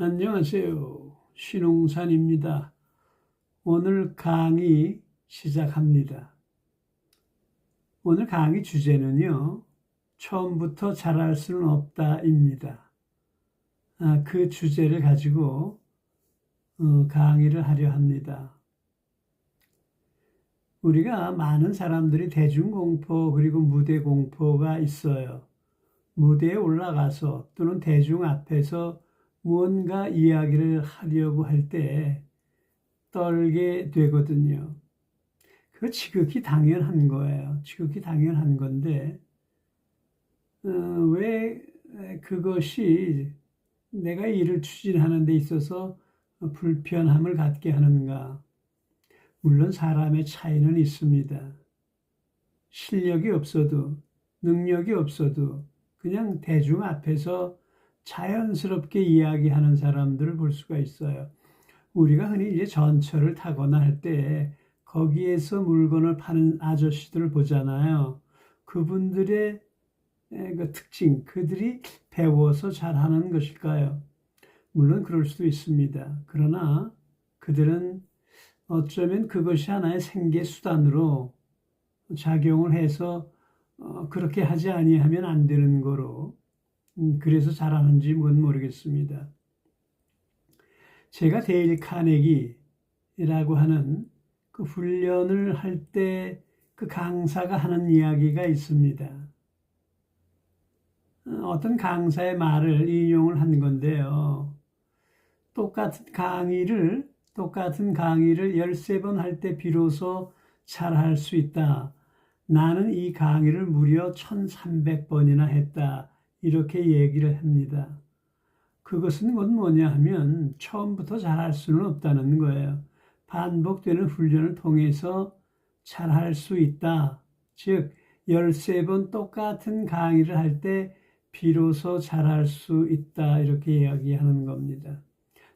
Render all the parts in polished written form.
안녕하세요. 신홍산입니다. 오늘 강의 시작합니다. 오늘 강의 주제는요, 처음부터 잘할 수는 없다입니다. 그 주제를 가지고 강의를 하려 합니다. 우리가 많은 사람들이 대중공포 그리고 무대공포가 있어요. 무대에 올라가서 또는 대중 앞에서 무언가 이야기를 하려고 할 때 떨게 되거든요. 그거 지극히 당연한 거예요. 지극히 당연한 건데 왜 그것이 내가 일을 추진하는 데 있어서 불편함을 갖게 하는가? 물론 사람의 차이는 있습니다. 실력이 없어도 능력이 없어도 그냥 대중 앞에서 자연스럽게 이야기하는 사람들을 볼 수가 있어요. 우리가 흔히 이제 전철을 타거나 할 때 거기에서 물건을 파는 아저씨들을 보잖아요. 그분들의 그 특징, 그들이 배워서 잘하는 것일까요? 물론 그럴 수도 있습니다. 그러나 그들은 어쩌면 그것이 하나의 생계 수단으로 작용을 해서 그렇게 하지 아니하면 안 되는 거로 그래서 잘하는지 모르겠습니다. 제가 데일 카네기라고 하는 그 훈련을 할 때 그 강사가 하는 이야기가 있습니다. 어떤 강사의 말을 인용을 한 건데요. 똑같은 강의를 13번 할 때 비로소 잘할 수 있다. 나는 이 강의를 무려 1300번이나 했다. 이렇게 얘기를 합니다. 그것은 뭐냐 하면 처음부터 잘할 수는 없다는 거예요. 반복되는 훈련을 통해서 잘할 수 있다. 즉 13번 똑같은 강의를 할 때 비로소 잘할 수 있다. 이렇게 이야기하는 겁니다.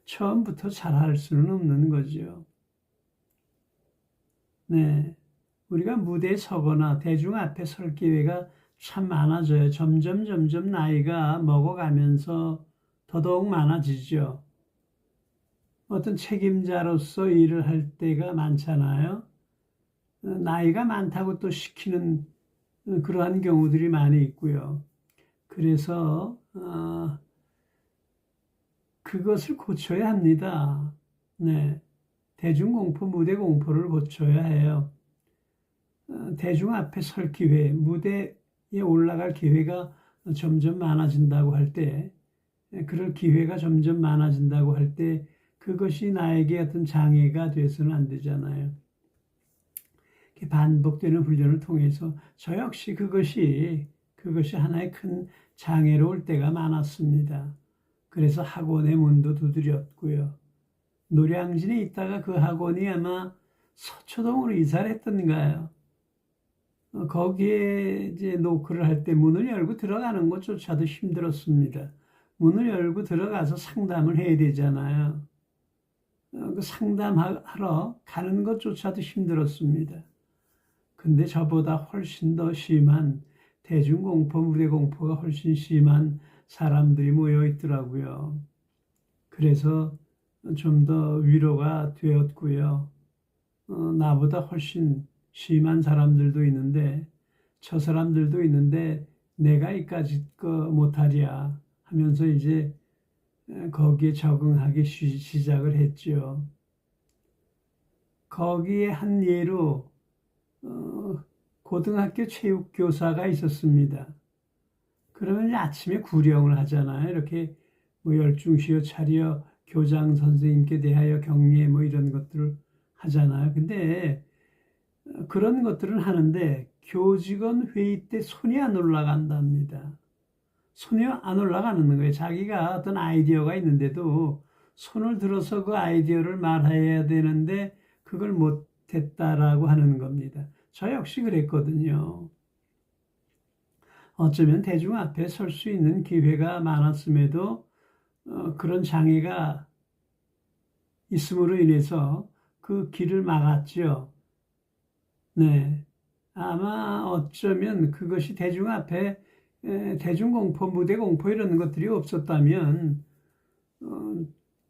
처음부터 잘할 수는 없는 거죠. 네, 우리가 무대에 서거나 대중 앞에 설 기회가 참 많아져요. 점점 나이가 먹어가면서 더더욱 많아지죠. 어떤 책임자로서 일을 할 때가 많잖아요. 나이가 많다고 또 시키는 그러한 경우들이 많이 있고요. 그래서 그것을 고쳐야 합니다. 네, 대중공포, 무대공포를 고쳐야 해요. 대중 앞에 설 기회, 무대에 올라갈 기회가 점점 많아진다고 할 때, 그럴 기회가 점점 많아진다고 할 때 그것이 나에게 어떤 장애가 돼서는 안 되잖아요. 반복되는 훈련을 통해서 저 역시 그것이 하나의 큰 장애로 올 때가 많았습니다. 그래서 학원의 문도 두드렸고요. 노량진에 있다가 그 학원이 아마 서초동으로 이사를 했던가요. 거기에 이제 노크를 할 때 문을 열고 들어가는 것조차도 힘들었습니다. 문을 열고 들어가서 상담을 해야 되잖아요. 그 상담하러 가는 것조차도 힘들었습니다. 근데 저보다 훨씬 더 심한 대중공포, 무대공포가 훨씬 심한 사람들이 모여 있더라고요. 그래서 좀 더 위로가 되었고요. 나보다 훨씬 심한 사람들도 있는데 저 사람들도 있는데 내가 이까짓 거 못하랴 하면서 이제 거기에 적응하기 시작을 했죠. 거기에 한 예로 고등학교 체육교사가 있었습니다. 그러면 아침에 구령을 하잖아요. 이렇게 뭐 열중시어 차려 교장 선생님께 대하여 경례 뭐 이런 것들을 하잖아요. 근데 그런 것들은 하는데 교직원 회의 때 손이 안 올라간답니다. 손이 안 올라가는 거예요. 자기가 어떤 아이디어가 있는데도 손을 들어서 그 아이디어를 말해야 되는데 그걸 못했다라고 하는 겁니다. 저 역시 그랬거든요. 어쩌면 대중 앞에 설 수 있는 기회가 많았음에도 그런 장애가 있음으로 인해서 그 길을 막았죠. 네, 아마 어쩌면 그것이 대중 앞에 대중공포, 무대공포 이런 것들이 없었다면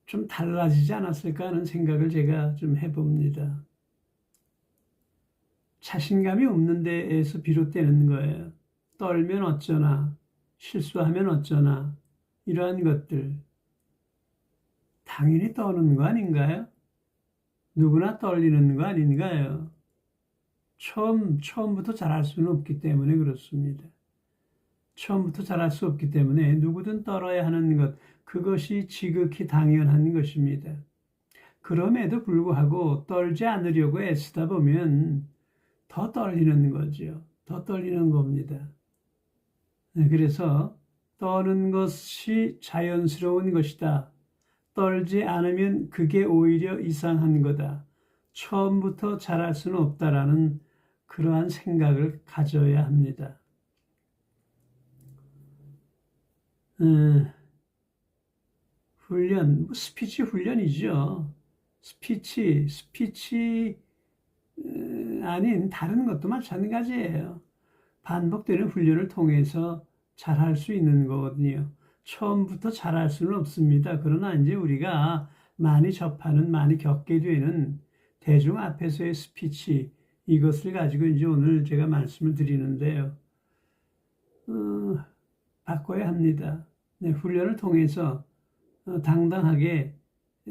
좀 달라지지 않았을까 하는 생각을 제가 좀 해봅니다. 자신감이 없는 데에서 비롯되는 거예요. 떨면 어쩌나, 실수하면 어쩌나, 이러한 것들. 당연히 떠는 거 아닌가요? 누구나 떨리는 거 아닌가요? 처음부터 잘할 수는 없기 때문에 그렇습니다. 처음부터 잘할 수 없기 때문에 누구든 떨어야 하는 것, 그것이 지극히 당연한 것입니다. 그럼에도 불구하고 떨지 않으려고 애쓰다 보면 더 떨리는 거죠. 더 떨리는 겁니다. 그래서 떠는 것이 자연스러운 것이다. 떨지 않으면 그게 오히려 이상한 거다. 처음부터 잘할 수는 없다라는 그러한 생각을 가져야 합니다. 훈련, 스피치 훈련이죠. 스피치 아닌 다른 것도 마찬가지예요. 반복되는 훈련을 통해서 잘할 수 있는 거거든요. 처음부터 잘할 수는 없습니다. 그러나 이제 우리가 많이 접하는, 많이 겪게 되는 대중 앞에서의 스피치, 이것을 가지고 이제 오늘 제가 말씀을 드리는데요. 바꿔야 합니다. 네, 훈련을 통해서 당당하게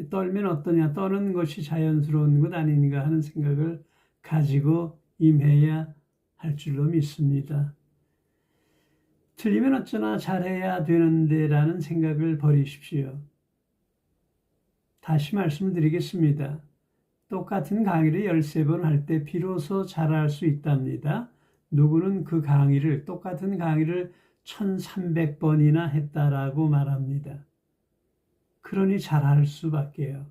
떨면 어떠냐, 떠는 것이 자연스러운 것 아닌가 하는 생각을 가지고 임해야 할 줄로 믿습니다. 틀리면 어쩌나 잘해야 되는데 라는 생각을 버리십시오. 다시 말씀드리겠습니다. 똑같은 강의를 13번 할 때 비로소 잘할 수 있답니다. 누구는 그 강의를, 똑같은 강의를 1300번이나 했다라고 말합니다. 그러니 잘할 수밖에요.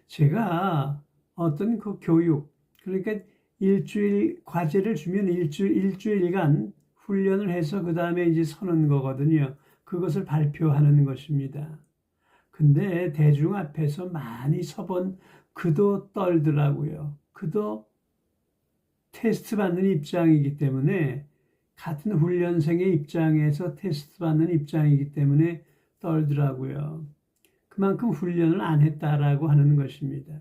제가 어떤 그 교육, 그러니까 일주일 과제를 주면 일주일간 훈련을 해서 그 다음에 이제 서는 거거든요. 그것을 발표하는 것입니다. 근데 대중 앞에서 많이 서본 그도 떨더라고요. 그도 테스트 받는 입장이기 때문에, 같은 훈련생의 입장에서 테스트 받는 입장이기 때문에 떨더라고요. 그만큼 훈련을 안 했다라고 하는 것입니다.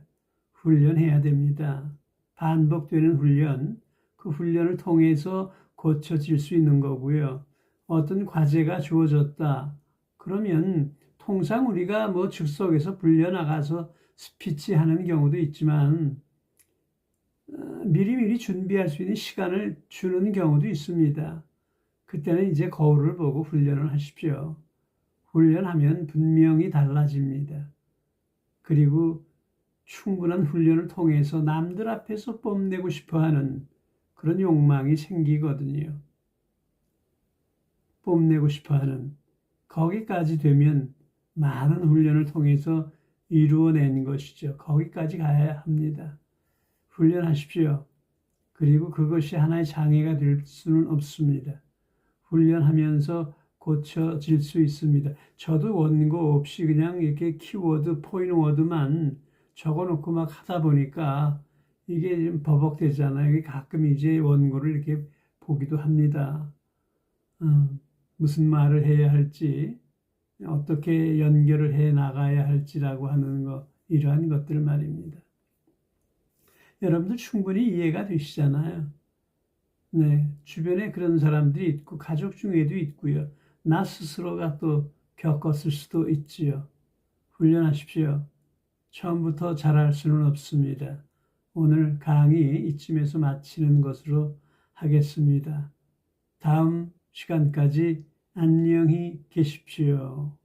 훈련해야 됩니다. 반복되는 훈련, 그 훈련을 통해서 고쳐질 수 있는 거고요. 어떤 과제가 주어졌다. 그러면 통상 우리가 뭐 즉석에서 불려나가서 스피치 하는 경우도 있지만 미리미리 준비할 수 있는 시간을 주는 경우도 있습니다. 그때는 이제 거울을 보고 훈련을 하십시오. 훈련하면 분명히 달라집니다. 그리고 충분한 훈련을 통해서 남들 앞에서 뽐내고 싶어하는 그런 욕망이 생기거든요. 뽐내고 싶어하는, 거기까지 되면 많은 훈련을 통해서 이루어낸 것이죠. 거기까지 가야 합니다. 훈련하십시오. 그리고 그것이 하나의 장애가 될 수는 없습니다. 훈련하면서 고쳐질 수 있습니다. 저도 원고 없이 그냥 이렇게 키워드, 포인트워드만 적어놓고 막 하다 보니까 이게 좀 버벅대잖아요. 가끔 이제 원고를 이렇게 보기도 합니다. 무슨 말을 해야 할지, 어떻게 연결을 해 나가야 할지라고 하는 거, 이러한 것들 말입니다. 여러분들 충분히 이해가 되시잖아요. 네, 주변에 그런 사람들이 있고 가족 중에도 있고요. 나 스스로가 또 겪었을 수도 있지요. 훈련하십시오. 처음부터 잘할 수는 없습니다. 오늘 강의 이쯤에서 마치는 것으로 하겠습니다. 다음 시간까지 안녕히 계십시오.